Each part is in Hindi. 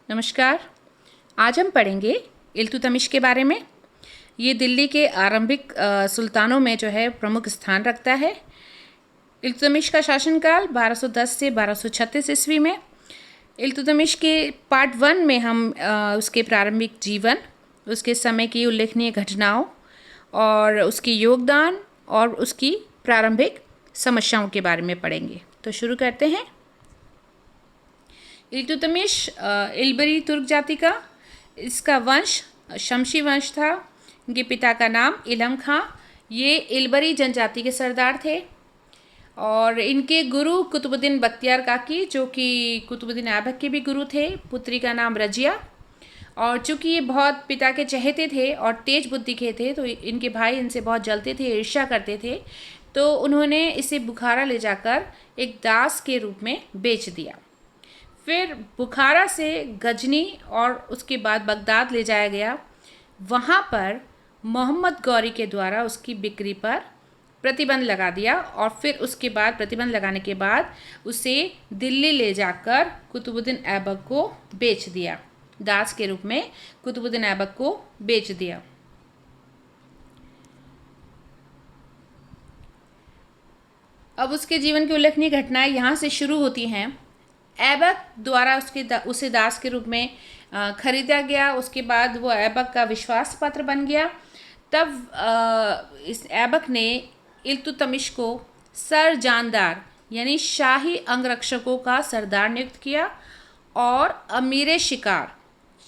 नमस्कार। आज हम पढ़ेंगे इल्तुतमिश के बारे में। ये दिल्ली के आरंभिक सुल्तानों में जो है प्रमुख स्थान रखता है। इल्तुतमिश का शासनकाल 1210 से 1236 ईस्वी में। इल्तुतमिश के पार्ट 1 में हम उसके प्रारंभिक जीवन, उसके समय की उल्लेखनीय घटनाओं और उसके योगदान और उसकी प्रारंभिक समस्याओं के बारे में पढ़ेंगे। तो शुरू करते हैं। इल्तुतमिश इल्बरी तुर्क जाति का, इसका वंश शमशी वंश था। इनके पिता का नाम इलम खां, ये इल्बरी जनजाति के सरदार थे। और इनके गुरु कुतुबुद्दीन बख्तियार काकी, जो कि कुतुबुद्दीन ऐबक के भी गुरु थे। पुत्री का नाम रजिया। और चूँकि ये बहुत पिता के चहेते थे और तेज बुद्धि के थे, तो इनके भाई इनसे बहुत जलते थे, ईर्ष्या करते थे। तो उन्होंने इसे बुखारा ले जाकर एक दास के रूप में बेच दिया। फिर बुखारा से गजनी और उसके बाद बगदाद ले जाया गया। वहाँ पर मोहम्मद गौरी के द्वारा उसकी बिक्री पर प्रतिबंध लगा दिया और फिर उसके बाद प्रतिबंध लगाने के बाद उसे दिल्ली ले जाकर कुतुबुद्दीन ऐबक को बेच दिया। दास के रूप में कुतुबुद्दीन ऐबक को बेच दिया। अब उसके जीवन की उल्लेखनीय घटनाएं यहाँ से शुरू होती हैं। ऐबक द्वारा उसे दास के रूप में खरीदा गया। उसके बाद वो ऐबक का विश्वास पात्र बन गया। तब इस ऐबक ने इल्तुतमिश को सर जानदार यानी शाही अंगरक्षकों का सरदार नियुक्त किया और अमीर शिकार,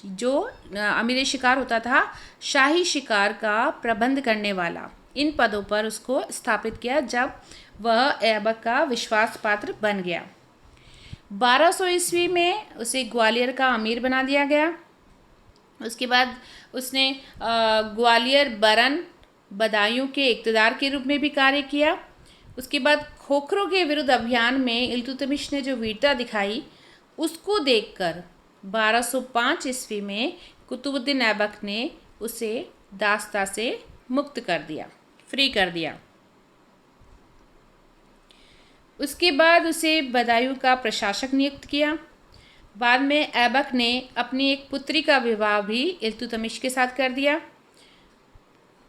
जो अमीर शिकार होता था, शाही शिकार का प्रबंध करने वाला, इन पदों पर उसको स्थापित किया जब वह ऐबक का विश्वास पात्र बन गया। 1200 ईस्वी में उसे ग्वालियर का अमीर बना दिया गया। उसके बाद उसने ग्वालियर बरन बदायूं के इक़्तिदार के रूप में भी कार्य किया। उसके बाद खोखरों के विरुद्ध अभियान में इल्तुतमिश ने जो वीरता दिखाई, उसको देखकर 1205 ईस्वी में कुतुबुद्दीन ऐबक ने उसे दासता से मुक्त कर दिया, फ्री कर दिया। उसके बाद उसे बदायूं का प्रशासक नियुक्त किया। बाद में ऐबक ने अपनी एक पुत्री का विवाह भी इल्तुतमिश के साथ कर दिया।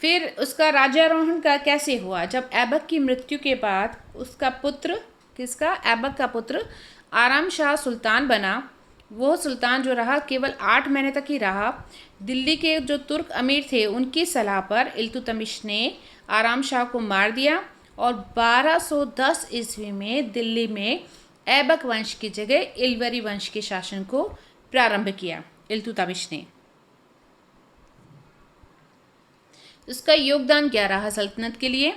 फिर उसका राज्यारोहण का कैसे हुआ? जब ऐबक की मृत्यु के बाद उसका पुत्र, ऐबक का पुत्र आराम शाह सुल्तान बना। वो सुल्तान जो रहा केवल 8 महीने तक ही रहा। दिल्ली के जो तुर्क अमीर थे, उनकी सलाह पर इल्तुतमिश ने आराम शाह को मार दिया और 1210 ईस्वी में दिल्ली में ऐबक वंश की जगह इल्बरी वंश के शासन को प्रारंभ किया इल्तुतमिश ने। उसका योगदान क्या रहा सल्तनत के लिए?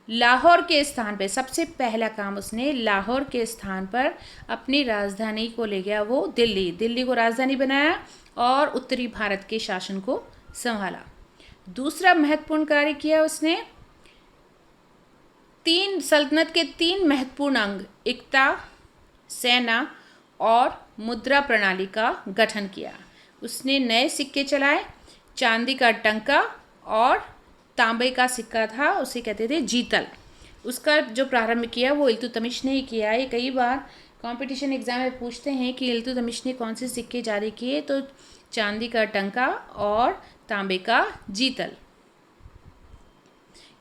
लाहौर के स्थान पे सबसे पहला काम उसने लाहौर के स्थान पर अपनी राजधानी को ले गया, वो दिल्ली को राजधानी बनाया और उत्तरी भारत के शासन को संभाला। दूसरा महत्वपूर्ण कार्य किया उसने, सल्तनत के 3 महत्वपूर्ण अंग, एकता, सेना और मुद्रा प्रणाली का गठन किया। उसने नए सिक्के चलाए। चांदी का टंका और तांबे का सिक्का था, उसे कहते थे जीतल। उसका जो प्रारंभ किया वो इल्तुतमिश ने ही किया। ये कई बार कंपटीशन एग्जाम में पूछते हैं कि इल्तुतमिश ने कौन से सिक्के जारी किए, तो चांदी का टंका और तांबे का जीतल।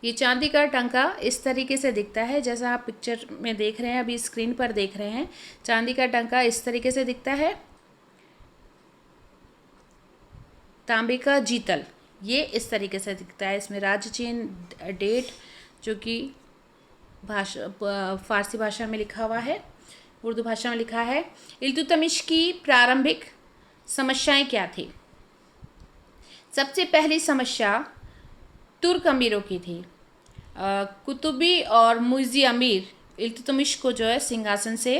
ये चांदी का टंका इस तरीके से दिखता है जैसा आप पिक्चर में देख रहे हैं, अभी स्क्रीन पर देख रहे हैं। चांदी का टंका इस तरीके से दिखता है। तांबे का जीतल ये इस तरीके से दिखता है। इसमें राज्य चिन्ह, डेट, जो कि फारसी भाषा में लिखा हुआ है, उर्दू भाषा में लिखा है। इल्तुतमिश की प्रारंभिक समस्याएं क्या थी? सबसे पहली समस्या तुर्क अमीरों की थी। कुतुबी और मुइज़ी अमीर इल्तुतमिश को जो है सिंहासन से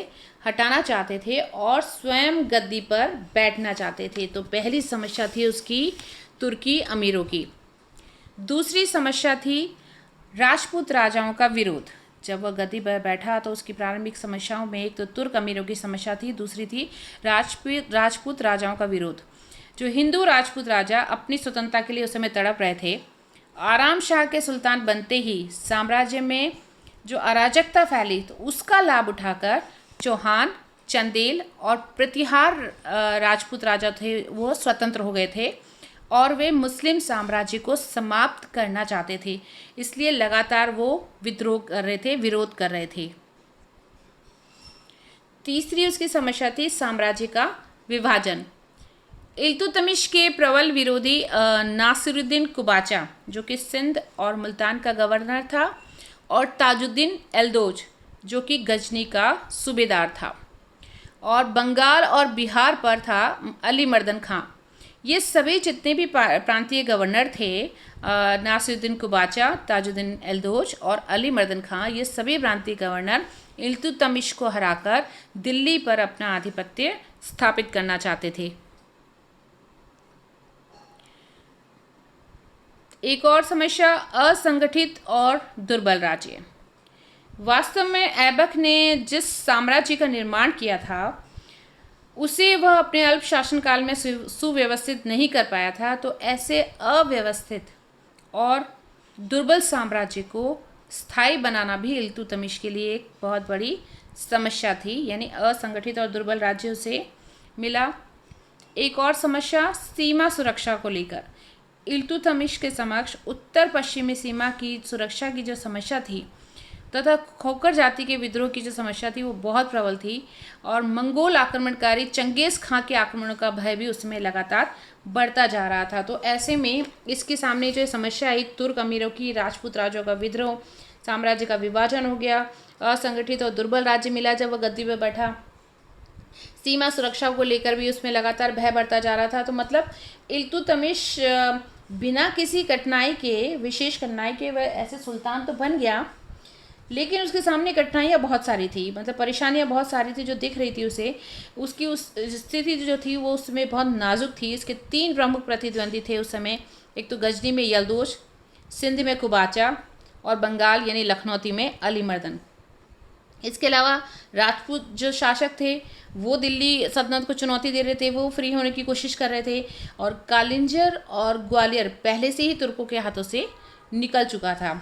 हटाना चाहते थे और स्वयं गद्दी पर बैठना चाहते थे। तो पहली समस्या थी उसकी तुर्की अमीरों की। दूसरी समस्या थी राजपूत राजाओं का विरोध। जब वह गद्दी पर बैठा तो उसकी प्रारंभिक समस्याओं में एक तो तुर्क अमीरों की समस्या थी, दूसरी थी राजपूत राजाओं का विरोध। जो हिंदू राजपूत राजा अपनी स्वतंत्रता के लिए उस समय तड़प रहे थे। आराम शाह के सुल्तान बनते ही साम्राज्य में जो अराजकता फैली, तो उसका लाभ उठाकर चौहान चंदेल और प्रतिहार राजपूत राजा थे वो स्वतंत्र हो गए थे और वे मुस्लिम साम्राज्य को समाप्त करना चाहते थे, इसलिए लगातार वो विद्रोह कर रहे थे, विरोध कर रहे थे। तीसरी उसकी समस्या थी साम्राज्य का विभाजन। इल्तुतमिश के प्रबल विरोधी नासिरुद्दीन कुबाचा, जो कि सिंध और मुल्तान का गवर्नर था, और ताजुद्दीन एल्दोज, जो कि गजनी का सूबेदार था, और बंगाल और बिहार पर था अली मर्दन खां। ये सभी जितने भी प्रांतीय गवर्नर थे, नासिरुद्दीन कुबाचा, ताजुद्दीन एल्दोज और अली मर्दन खां, ये सभी प्रांतीय गवर्नर इल्तुतमिश को हराकर दिल्ली पर अपना आधिपत्य स्थापित करना चाहते थे। एक और समस्या, असंगठित और दुर्बल राज्य। वास्तव में ऐबक ने जिस साम्राज्य का निर्माण किया था उसे वह अपने अल्प शासनकाल में सुव्यवस्थित नहीं कर पाया था, तो ऐसे अव्यवस्थित और दुर्बल साम्राज्य को स्थायी बनाना भी इल्तुतमिश के लिए एक बहुत बड़ी समस्या थी, यानी असंगठित और दुर्बल राज्य उसे मिला। एक और समस्या, सीमा सुरक्षा को लेकर। इल्तुतमिश के समक्ष उत्तर पश्चिमी सीमा की सुरक्षा की जो समस्या थी तथा खोकर जाति के विद्रोह की जो समस्या थी वो बहुत प्रबल थी, और मंगोल आक्रमणकारी चंगेज़ खां के आक्रमणों का भय भी उसमें लगातार बढ़ता जा रहा था। तो ऐसे में इसके सामने जो समस्या आई, तुर्क अमीरों की, राजपूत राजाओं का विद्रोह, साम्राज्य का विभाजन हो गया, असंगठित और दुर्बल राज्य मिला जब वह गद्दी पर बैठा, सीमा सुरक्षा को लेकर भी उसमें लगातार भय बढ़ता जा रहा था। तो मतलब इल्तुतमिश बिना किसी कठिनाई के, विशेष कठिनाई के, वह ऐसे सुल्तान तो बन गया, लेकिन उसके सामने कठिनाइयाँ बहुत सारी थी, मतलब परेशानियाँ बहुत सारी थी जो दिख रही थी उसे। उसकी उस स्थिति जो थी वो उसमें बहुत नाजुक थी। इसके 3 प्रमुख प्रतिद्वंदी थे उस समय। एक तो गजनी में यल्दोज, सिंध में कुबाचा और बंगाल यानी लखनौती में अली मर्दन। इसके अलावा राजपूत जो शासक थे वो दिल्ली सल्तनत को चुनौती दे रहे थे, वो फ्री होने की कोशिश कर रहे थे, और कालिंजर और ग्वालियर पहले से ही तुर्कों के हाथों से निकल चुका था।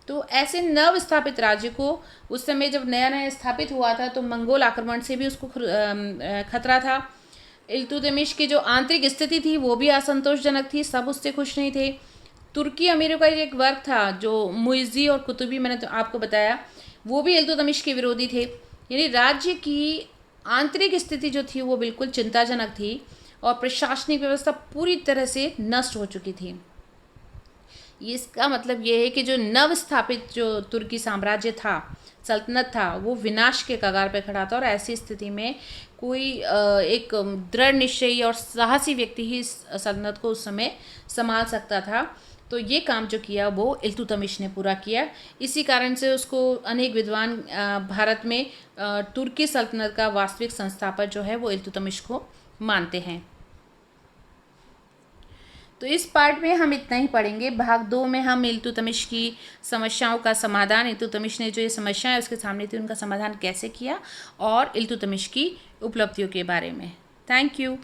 तो ऐसे नव स्थापित राज्य को उस समय जब नया नया स्थापित हुआ था तो मंगोल आक्रमण से भी उसको खतरा था। इल्तुतमिश की जो आंतरिक स्थिति थी वो भी असंतोषजनक थी, सब उससे खुश नहीं थे। तुर्की अमीरों का एक वर्ग था जो मुइज़्ज़ी और कुतुबी, मैंने तो आपको बताया, वो भी इल्तुतमिश के विरोधी थे। यानी राज्य की आंतरिक स्थिति जो थी वो बिल्कुल चिंताजनक थी और प्रशासनिक व्यवस्था पूरी तरह से नष्ट हो चुकी थी। इसका मतलब ये है कि जो नव स्थापित जो तुर्की साम्राज्य था, सल्तनत था, वो विनाश के कगार पर खड़ा था, और ऐसी स्थिति में कोई एक दृढ़ निश्चयी और साहसी व्यक्ति ही इस सल्तनत को उस समय संभाल सकता था। तो ये काम जो किया वो इल्तुतमिश ने पूरा किया। इसी कारण से उसको अनेक विद्वान भारत में तुर्की सल्तनत का वास्तविक संस्थापक जो है वो इल्तुतमिश को मानते हैं। तो इस पार्ट में हम इतना ही पढ़ेंगे। भाग 2 में हम इल्तुतमिश की समस्याओं का समाधान, इल्तुतमिश ने जो ये समस्याएं उसके सामने थी उनका समाधान कैसे किया, और इल्तुतमिश की उपलब्धियों के बारे में। Thank you.